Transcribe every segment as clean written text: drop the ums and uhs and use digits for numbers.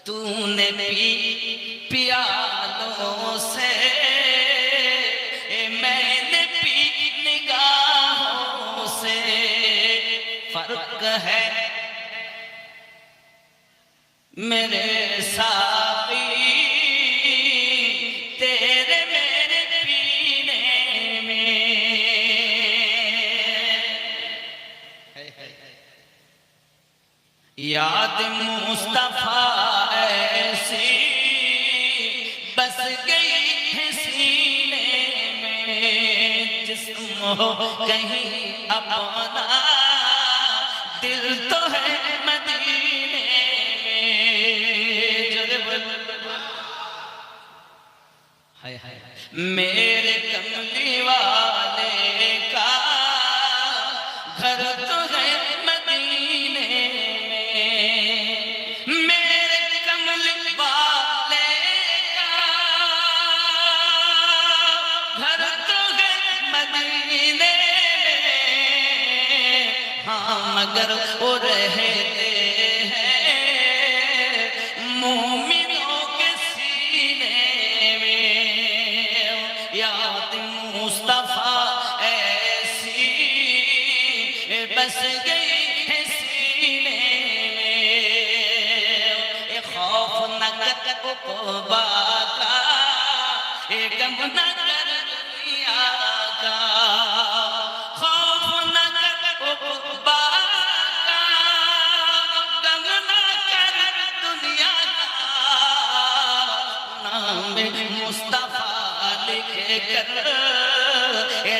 तूने पी प्यालों से मैंने पी निगाहों से, फर्क है मेरे साकी तेरे मेरे पीने में। याद मुस्तफा ऐसी बस गई है सीने में, जिस्म हो कहीं अपना दिल तो है मदीने में। हाय हाय मेरे कमली वाले का घर तो है मदीने में, मेरे कमली वाले का घर तो है मदीने में। हाँ मगर वो रहते हैं मोमिनों के सीने में। याद मुस्तफा ऐसी बस गई है सीने में। खौफ न कर उक़बा का, गम न कर दुनिया का, खौफ न कर उक़बा का, गम न कर दुनिया का। नाम मुस्तफा लिख कर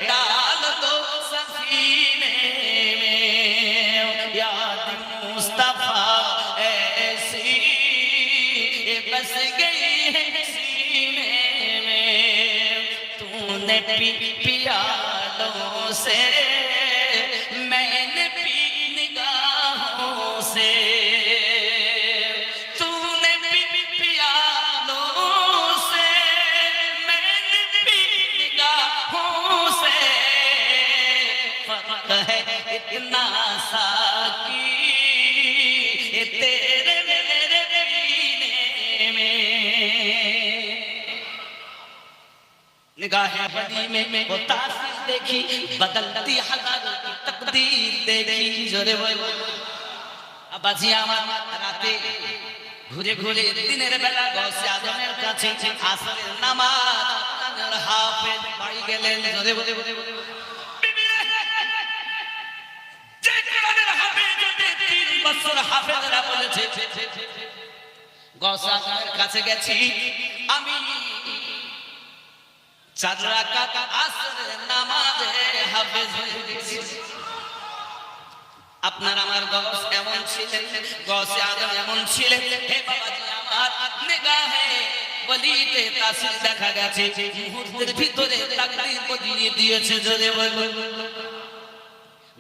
डाल दो सफीने में। याद मुस्तफा ऐसी बस गई है सीने में। तूने पी प्यालों से मैंने पी निगाहों से, तूने पी प्यालों से मैंने पी निगाहों से, फर्क है इतना साकी तेरे मेरे पीने में। निगाहें बदी में वो तासीर देखी, बदलती हजारों की तकदीर देखी। जोरे बोलो আব্বাজি আমার রাতে ঘুরে ঘুরে দিনের বেলা গৌসে আজমের কাছে আসরের নামাজ আদানের হাফেজ বাড়ি গেলেন। জোরে বলে বলে বলে যে কোরআনের হাফেজ 3 বছর হাফেজরা বলেছে গৌসে আজমের কাছে গেছি আমি 4 রাকাত আসরের নামাজে হাফেজ হয়ে গেছি। আপনার আমার গৌস এমন ছিলেন, গৌসে আজম এমন ছিলেন, হে বাবাজি আমার নিগাহে ওলিতে তাসির দেখা গেছে, মুহূর্তের ভিতরে তাকদীর বদলিয়ে দিয়েছে। জোরে বলুন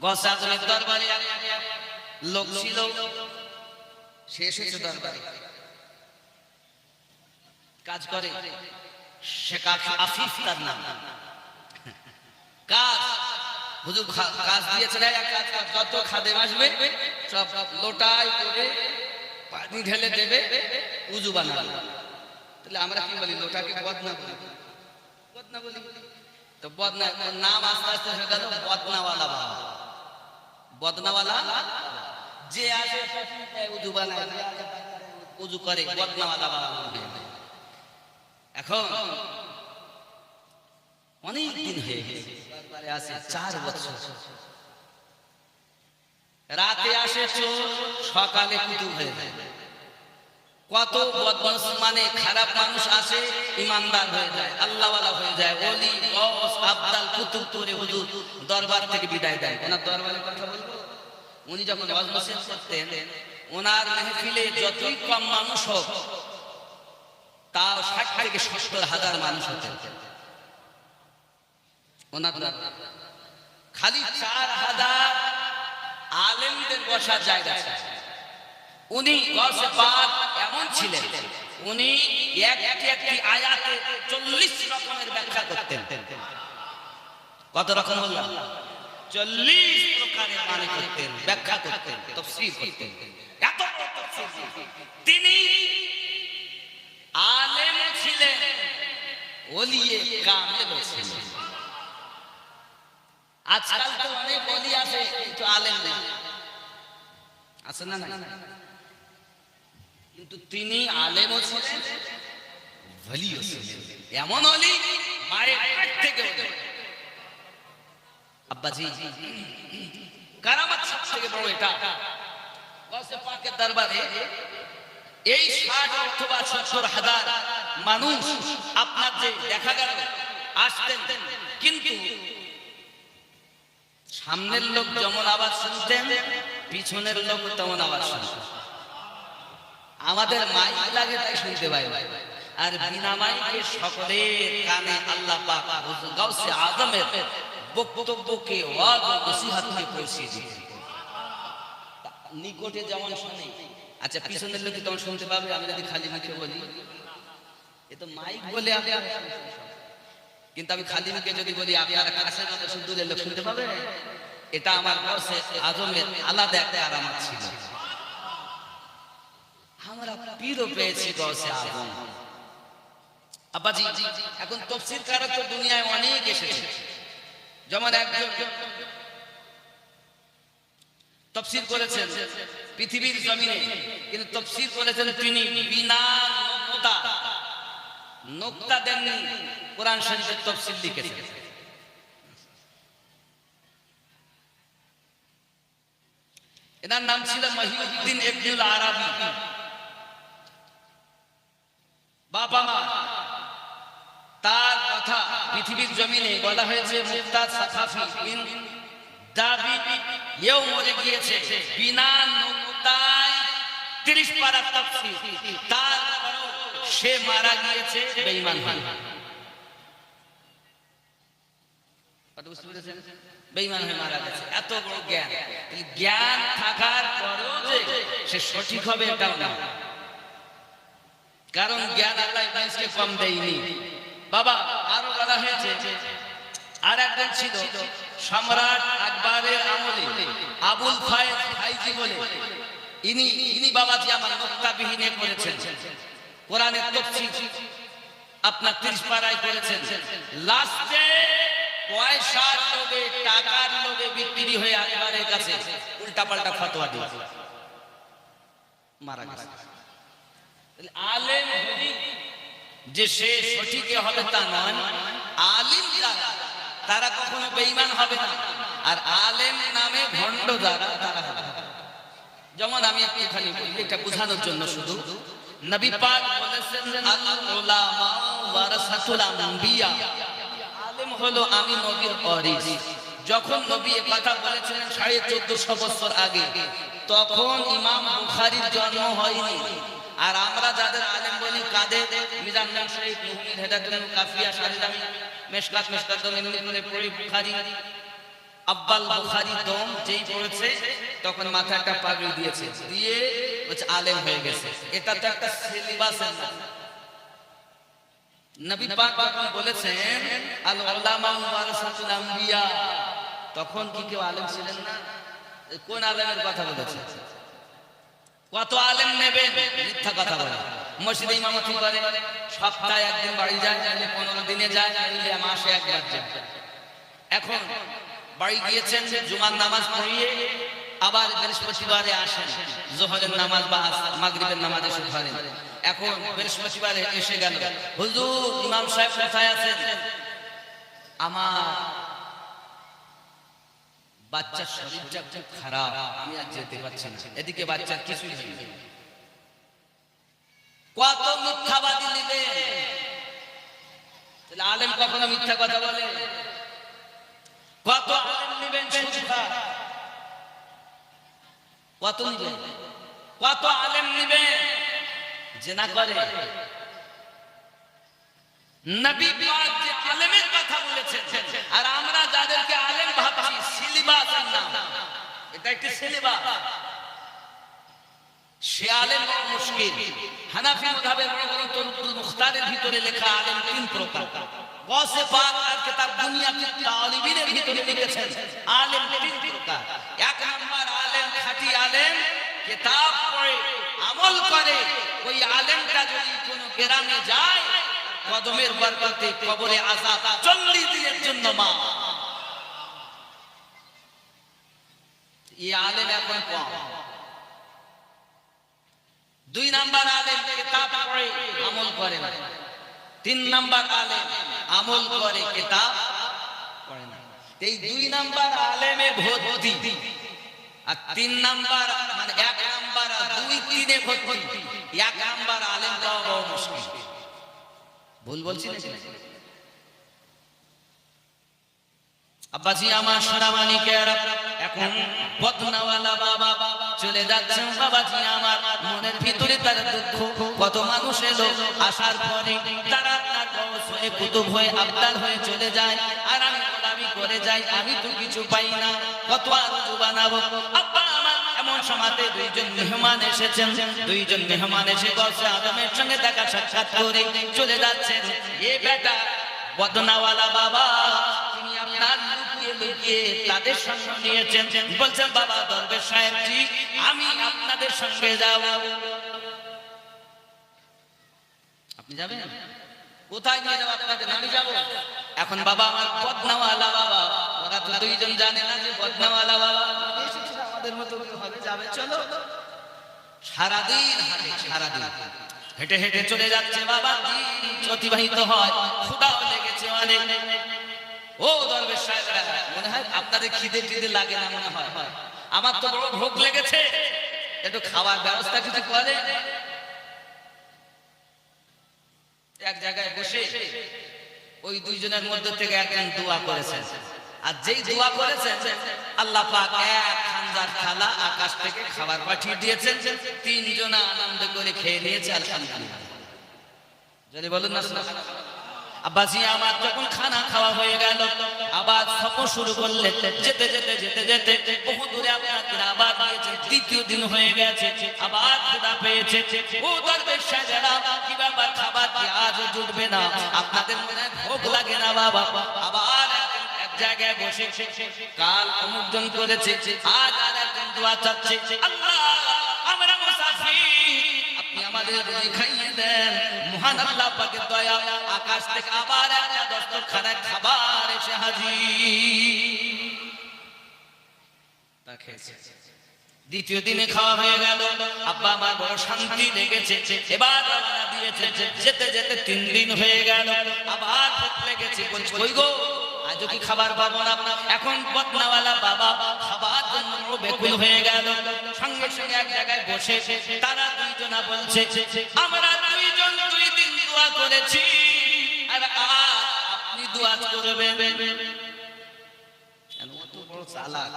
গৌসে আজমের দরবারে লোক ছিল, শেষ হয়েছে দরবারে কাজ করে শেখ আফিফ তার নাম। কাজ হুজুর কাজ দিয়েছে না, কাজ যত খাদেম আসবে সব লোটায় করে পানি ঢেলে দেবে, উজু বানাবে। তাহলে আমরা কি বলি? লোটাকে বদনা বলি, বদনা বলি। তো বদনা নাম আস্তে আস্তে হয়ে গেল বদনাওয়ালা বাবা। বদনাওয়ালা যে আসে উজু বানায়, উজু করে, বদনাওয়ালা বাবা। এখন অনেক দিন হয়ে গেছে, 4 বছর। রাতে আসে চোর, সকালে কুতুব হয়ে যায়। কত বদমাশ মানে খারাপ মানুষ আসে, ইমানদার হয়ে যায়, আল্লাহওয়ালা হয়ে যায়, ওলি গৌস আবদাল কুতুব করে হুজুর দরবার থেকে বিদায় দেয়। ওনার দরবারের কথা বলবো, উনি যখন ওয়াজ নসিহত করতেন, ওনার মাহফিলে যতই কম মানুষ হোক তাও 60 থেকে 70 হাজার মানুষ হতেন। ওনার খালি 4000 আলেমদের বসার জায়গা আছে। উনি গৌসে পাক এমন ছিলেন, উনি একটি আয়াতে 40 রকমের ব্যাখ্যা করতেন। কত রকম বললাম? 40 প্রকারের মানে করতেন, ব্যাখ্যা করতেন, তাফসীর করতেন। এত তাফসীর 3 ওলিয়ে কামেল ছিল। আজকাল তো অনেক ওলি আছে কিন্তু আলেম না, আছে না? কিন্তু তিনি আলেমও ছিলেন, ওলিও ছিলেন। এমন ওলি মায়ের পেট থেকে ওঠে। আব্বাজি কারামাত সবথেকে বড় এটা। গাউসে পাকের দরবারে এই 60 অথবা 70,000 মানুষ আপনার যে দেখা গেল আসতেন, কিন্তু সামনের লোক যেমন আওয়াজ শুনতেন পিছনের লোক তেমন আওয়াজ শুনতেন। আমাদের মাইক লাগে তাই শুনতে পাই, আর বিনা মাইকে সকলের কানে আল্লাহ পাক গাউসে আজমের বক্তব্যকে ওয়াজ ও নসিহতকে পৌঁছে দিয়েছেন। নিকটে যেমন শুনে, আচ্ছা পিছনের লোক তখন শুনতে পাবে। আমি যদি খালি মুখে বলি এ তো মাইক বলে আপনারা, কিন্তু আমি খালি মুখে যদি বলি আপনারা কাছে না তো দূরের লোক শুনতে পাবে। এটা আমার গাউসে আজমের আলাদা একটা আরামত ছিল। আমরা পীরও পেয়েছি গাউসে আজম। আব্বাজি এখন তাফসীর কারক তো দুনিয়ায় অনেক এসেছে। যেমন একজন তাফসীর করেছেন পৃথিবীর জমিনে, কিন্তু তাফসীর করেছেন তিনি বিনা নোক্তা দেননি, কোরআন শরীফের তাফসীর লিখেছেন। এনার নাম ছিল মহিউদ্দিন ইবনুল আরাবী। বাবা মা তার কথা পৃথিবীর জমিনে বলা হয়েছে মুফতাজ সাকাফি বিন দাবি এও মরে গিয়েছে বিনা নোক্তায় 30 পারা তাফসীর। তারপরও সে মারা গিয়েছে বেঈমান হয়ে। বেঈমান হয়ে মারা গেছে। এত বড় জ্ঞান, জ্ঞান থাকার পরেও যে সে সঠিক হবে এটাও না, কারণ জ্ঞান আল্লাহ ইবলিসকে কম দেয়নি। বাবা আরো বলা হয়েছে আর একজন ছিল সম্রাট আকবরের আমলে আবুল ফায়েজ ফাইজি বলে, ইনি বাবাজি আমার নোক্তাবিহীনে করেছেন। কোরআনের তাফসীর আপনার 30 পারায় করেছেন। লাস্টে পয়সার লোভে টাকার লোভে বিক্রি হয়ে আকবরের কাছে উল্টাপাল্টা ফতোয়া দিয়ে মারা গেছে। আলেম যে সে সঠিক হবে তা নয়, আলিম যারা তারা কখনো বেঈমান হবে না, আর আলেম নামে ভণ্ড যারা তারা হবে। যেমন আমি একটুখানি বলি এটা বোঝানোর জন্য, শুধু নবী পাক বলেছেন আল উলামা ওয়ারাসাতুল আম্বিয়া, আলেম হলো আমি নবীর ওয়ারিস। যখন নবী এই কথা বলেছিলেন 1450 বছর আগে, তখন ইমাম বুখারীর জন্ম হয়নি। আর আমরা যাদের আলেম বলি কাদের, মিজানুল শরীফ, মুহম্মদ হেদায়েতুল কাফিয়া, শারিদামি, মেশকাত, এমনি করে পড়ি বুখারী, আব্বাল বুখারী দম যেই পড়েছে তখন মাথায় একটা পাগড়ি দিয়েছে, দিয়ে বলছে আলেম হয়ে গেছে। এটা তো একটা সিলেবাসের না। নবী পাক যখন বলেছেন আল উলামা ওয়ারাসাতুল আম্বিয়া, তখন কি কেউ আলেম ছিলেন না? কোন আলেমের কথা বলেছে? কত আলেম নেবেন? মিথ্যা কথা বলে। মসজিদে ইমামতি করে, সপ্তাহে একদিন বাড়ি যায়, 15 দিনে যায়, মাসে একবার যায়। এখন বাড়ি গিয়েছেন, জুমার নামাজ পড়িয়ে আবার বৃহস্পতিবারে আসেন, যোহরের নামাজ বা মাগরিবের নামাজে এসে পড়েন। এখন বৃহস্পতিবারে এসে গেল, হুজুর ইমাম সাহেব কোথায় আছেন? আমার বাচ্চার শরীরটা খুব খারাপ, আমি আর যেতে পারছি না। এদিকে বাচ্চার কিছুই নেই। কত মিথ্যাবাদী নিবে? তাহলে আলেম কখনো মিথ্যা কথা বলে? কত আলেম নিবেন? কত নিবেন? কত আলেম নিবেন জিনা করে? নবী পাক যে আলেমের কথা বলেছেন, আর আমরা যাদেরকে আলেম ভাবছি, সিলেবাসের নাম, এটা একটা সিলেবাস। সে আলেম বড় মুশকিল। হানাফি মাযহাবের বড় বড় তরুকুল মুখতারের ভিতরে লেখা আলেম 3 প্রকার। গাউসে পাক আর কিতাব দুনিয়াতে তালিবিনের ভিতরে লিখেছেন আলেম 3 প্রকার। এক নাম্বার আলেম, খাঁটি আলেম, কিতাব পড়ে আমল করে। ওই আলেমটা যদি কোনো গ্রামে যায়, কদমের বরকতে কবরে আযাব 40 দিনের জন্য মা। এই আলেম এখন কম। 2 নাম্বার আলেম কিতাব পড়ে আমল করে না। 3 নাম্বার আলেম আমল করে কিতাব পড়ে না। এই 2 নাম্বার আলেমে ভর্তি আর 3 নাম্বার মানে 1 নাম্বার আর 2 3 এ ভর্তি। 1 নাম্বার আলেম পাওয়া বড় মুশকিল। ভুল বলছি নাকি? আব্বাজি আমার সোনামানিকেরা, এখন বদনাওয়ালা বাবা চলে যাচ্ছেন। বাবাজি আমার মনের ভিতরে তার দুঃখ। কত মানুষ এলো, আসার পরে তারা আপনার গৌস হয়ে কুতুব হয়ে আবদাল হয়ে চলে যায়, আর আমি গোলামি করে যাই, আমি তো কিছু পাই না। কত আরজু বানাবো। আব্বা আমার এমন সময়তে 2 জন মেহমান এসেছেন। 2 জন মেহমান এসে গৌসে আজমের সঙ্গে দেখা সাক্ষাৎ করে চলে যাচ্ছেন। এ বেটা বদনাওয়ালা বাবা, তিনি আপনার লুকিয়ে তাদের সঙ্গে নিয়েছেন। বলছেন বাবা দরবেশ সাহেব জি, আমি আপনাদের সঙ্গে যাব। আপনি যাবেন? কোথায় নিয়ে যাব আপনাকে? আমি যাব। এখন বাবা আমার বদনাওয়ালা বাবা, ওরা তো 2 জন জানে না যে বদনাওয়ালা বাবা আমাদের মতো হবে, যাবে চলো। সারাদিন হাঁটে, সারাদিন হেঁটে হেঁটে চলে যাচ্ছে বাবা, দিন অতিবাহিত হয়, ক্ষুধাও লেগেছে অনেক। ও দরবেশ সাহেবরা, মনে হয় আপনাদের খিদে টিদে লাগে না মনে হয়? আমার তো বড় ভোগ লেগেছে, একটু খাবার ব্যবস্থা কিছু করে। এক জায়গায় বসে ওই 2 জনের মধ্যে থেকে একজন দোয়া করেছেন, আর যেই দোয়া করেছেন আল্লাহ পাক 1 খানজার থালা আকাশ থেকে খাবার পাঠিয়ে দিয়েছেন। 3 জন আনন্দ করে খেয়ে নিয়েছে, আলহামদুলিল্লাহ। যদি বলুন না সুবহানাল্লাহ। আব্বাজি আমার যখন খানা খাওয়া হয়ে গেল, আবার সফর শুরু করলেন। যেতে যেতে যেতে যেতে বহু দূরে আপনাদের আবার গিয়েছে। 3য় দিন হয়ে গেছে, আবার ক্ষুধা পেয়েছে। ও দরবেশ সাহেবরা, কি ব্যাপার, খাবার কি আজ জুটবে না? আপনাদের মনে ভোগ লাগে না বাবা? আবার এক জায়গায় বসে কাল অমুকজন করেছে, আজ আর একজন দোয়া চাচ্ছে, আল্লাহ আমরা মুসাফির, আপনি আমাদের রুজি খাইয়ে দেন। মহান আল্লাহ পাকের দয়া, আকাশ থেকে আবার একটা দস্তরখানায় খাবার এসে হাজির। তা খেয়েছে। 2য় দিনে খাওয়া হয়ে গেল। আব্বা আমার বড় শান্তি লেগেছে। এবার রওনা দিয়েছে। যেতে যেতে 3 দিন হয়ে গেল, আবার ভোক লেগেছে। বলছে কই গো, আজও কি খাবার পাবো না? এখন বদনাওয়ালা বাবা খাবার জন্য বেকুল হয়ে গেল। সঙ্গে সঙ্গে এক জায়গায় বসে তারা 2 জনা বলছে, আমরা 2 জন 2 দিন দোয়া করেছি, আর আজ আপনি দোয়া করবেন? কেন এত বড় চালাক?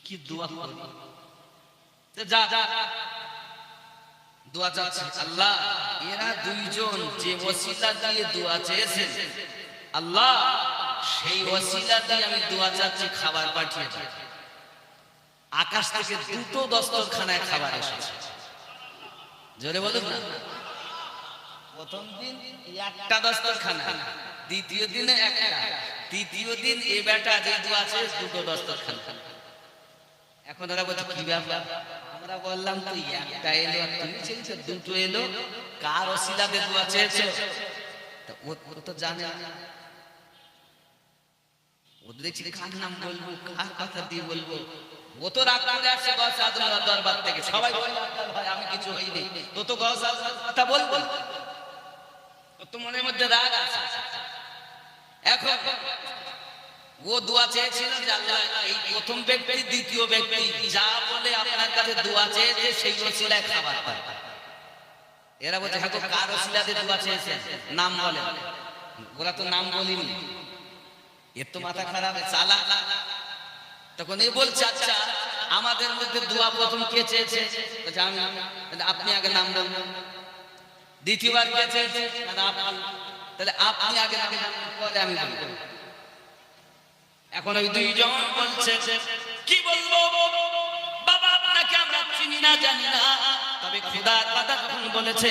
কি দোয়া করবে? যা যা দোয়া চাচ্ছে। আল্লাহ এরা 2 জন যে ওসিলা দিয়ে দোয়া চেয়েছে, আল্লাহ সেই ওসিলা দিয়ে আমি দোয়া চাচ্ছি, খাবার পাঠিয়ে দাও। আকাশ থেকে 2টো দস্তরখানায় খাবার এসেছে। জোরে বলুন না। প্রথম দিন একটা দস্তরখানা, 2য় দিনে একটা, 3য় দিন এ বেটা যে দোয়া চেয়েছে 2টো দস্তরখানা। এখন ওরা বলছে কি ব্যাপার? আমরা বললাম তুই একটা এলো আর তুমি চেয়েছো 2টো এলো, কার ওসিলাতে দোয়া চেয়েছো? ও তো জানে না। ও দেখছি কার নাম বলবো, কার কথা দিয়ে বলবো। ও তো রাগ করে আসছে গৌসে আজমের দরবার থেকে। সবাই বলে ভাই আমি কিছু হইনি, তো তো গৌসে আজমের কথা বলবো, ও তো মনের মধ্যে রাগ আছে। এখন ও দোয়া চেয়েছিল যে আল্লাহ এই প্রথম ব্যক্তি 2য় ব্যক্তি যা বলে আপনার কাছে দোয়া চেয়েছে সেই ওসিলায় খাবার পায়। এরা বলছে হ্যাঁ তো কার ওসিলাতে দোয়া চেয়েছে, নাম বলেন। ওরা তো নাম বলিনি, এর তো মাথা খারাপ, চালাক। তখন এ বলছে আচ্ছা আমাদের মধ্যে দোয়া প্রথম কে চেয়েছে? আমি। আপনি আগে নাম বলবেন। 2য়বার কে চেয়েছে? তাহলে আপনি আগে নাম বলবেন, পরে আমি বলবো। এখন ওই 2 জন বলছে কি বলবো বাবা, আপনাকে আমরা চিনি না জানি না, তবে খোদার কথা যখন বলেছে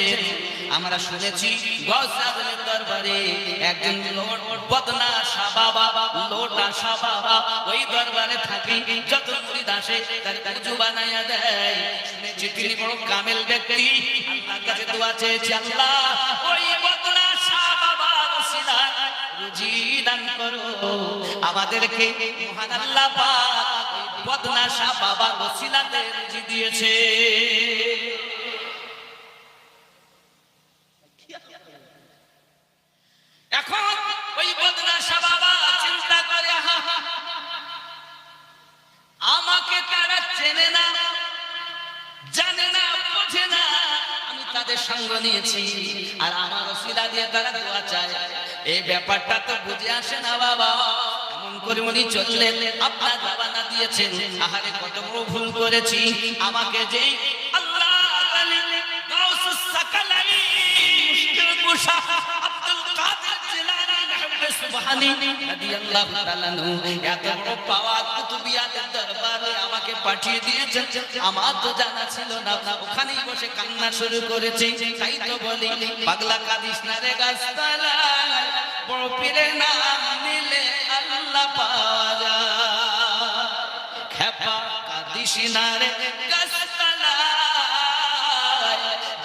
আমরা শুনেছি গৌসে আজমের দরবারে একজন বদনা শাহ বাবা, লোটা শাহ বাবা ওই দরবারে থাকি, যত মুরিদ আসে তার উজু বানাইয়া দেয়। শুনে দিয়েছি, তিনি বড় কামেল ব্যক্তি। আল্লাহর কাছে দোয়া চেয়েছি, আল্লাহ ওই বদনা শাহ বাবার ওসিলায় রুজি দান করো আমাদেরকে। মহান আল্লাহ পাক ওই বদনা শাহ বাবার ওসিলাতে রুজি দিয়েছে। এখন ওই বদনা শাহ বাবা চিন্তা করে, আমাকে তারা চেনে না, জানে না, বোঝে না, আমি তাদের সঙ্গ নিয়েছি আর আমার ওসিলা দিয়ে তারা দোয়া চায়, এই ব্যাপারটা তো বুঝে আসে না বাবা। এমন করে উনি চললেন, আপনার বাবা না দিয়েছেন, আহারে কত বড় ভুল করেছি। আমাকে যেই আল্লাহ গাউসুস সাকালাই মুশকিল কুশা আব্দুল কাদের জিলানী সুবহানী রাদিয়াল্লাহু তাআলা আনহু এত বড় পাওয়ার কুতুবিয়াতের দরবারে আমাকে পাঠিয়ে দিয়েছেন, আমার তো জানা ছিল না। ওখানেই বসে কান্না শুরু করেছি। তাই তো বলি, পাগলা কাঁদিস না রে গাছতলায়, বড় পীরের নাম নিলে আল্লাহ পাওয়া যায়। খেপা কাঁদিস না রে গাছতলায়,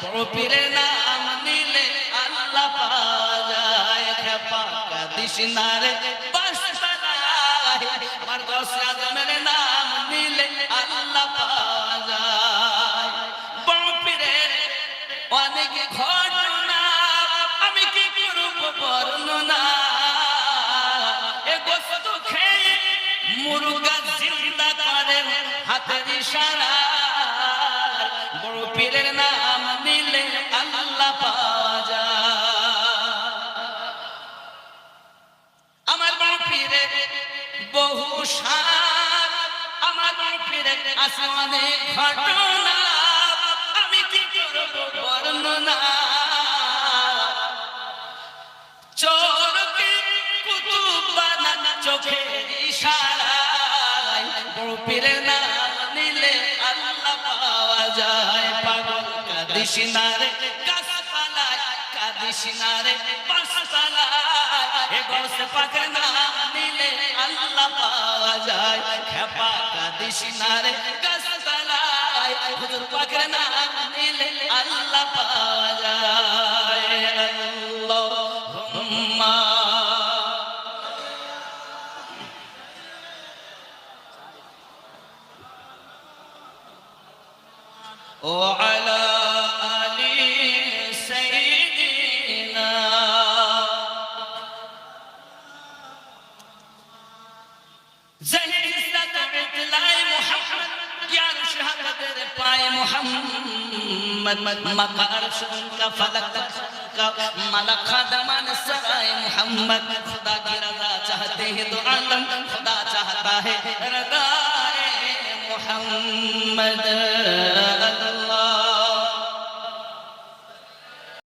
বড় পীরের নাম নিলে আল্লাহ পাওয়া যায়। খেপা কাঁদিস না রে বাসতলায়, আমার গাউসে আজমের নাম নিলে আল্লাহ পাওয়া যায়। বড় পীরের অনেক ঘটনা আমি কি করব বর্ণনা, এ গোশত খেয়ে মুরগা জিন্দা করে হাতের ইশারায়। বড় পীরের নাম নিলে আল্লাহ পাওয়া যায়। আমার বড় পীরের বহু শান, আমার বড় পীরের আছে অনেক ঘটনা, আমি কি করব বর্ণনা। চোরকে কুতুব বানানা চোখের ইশারায়, বড় পীরের নাম নিলে আল্লাহ পাওয়া যায়। পাগল কাঁদিস না রে গাছতলায়, কাঁদিস না রে বাসতলায়, এ গাউসে পাকের নাম নিলে আল্লাহ পাওয়া যায়। খেপা কাঁদিস না রে গাছতলায়, হুজুর পাকের নাম নিলে আল্লাহ পাওয়া যায়। আল্লাহুম্মা وعلى آل سيدنا زهرة إطلاع محمد يا شهادة پائے محمد مقار شن کا فلک کا ملک خادمان سرائے محمد. خدا کی رضا چاہتے ہیں تو عالم خدا چاہتا ہے رضائے محمد.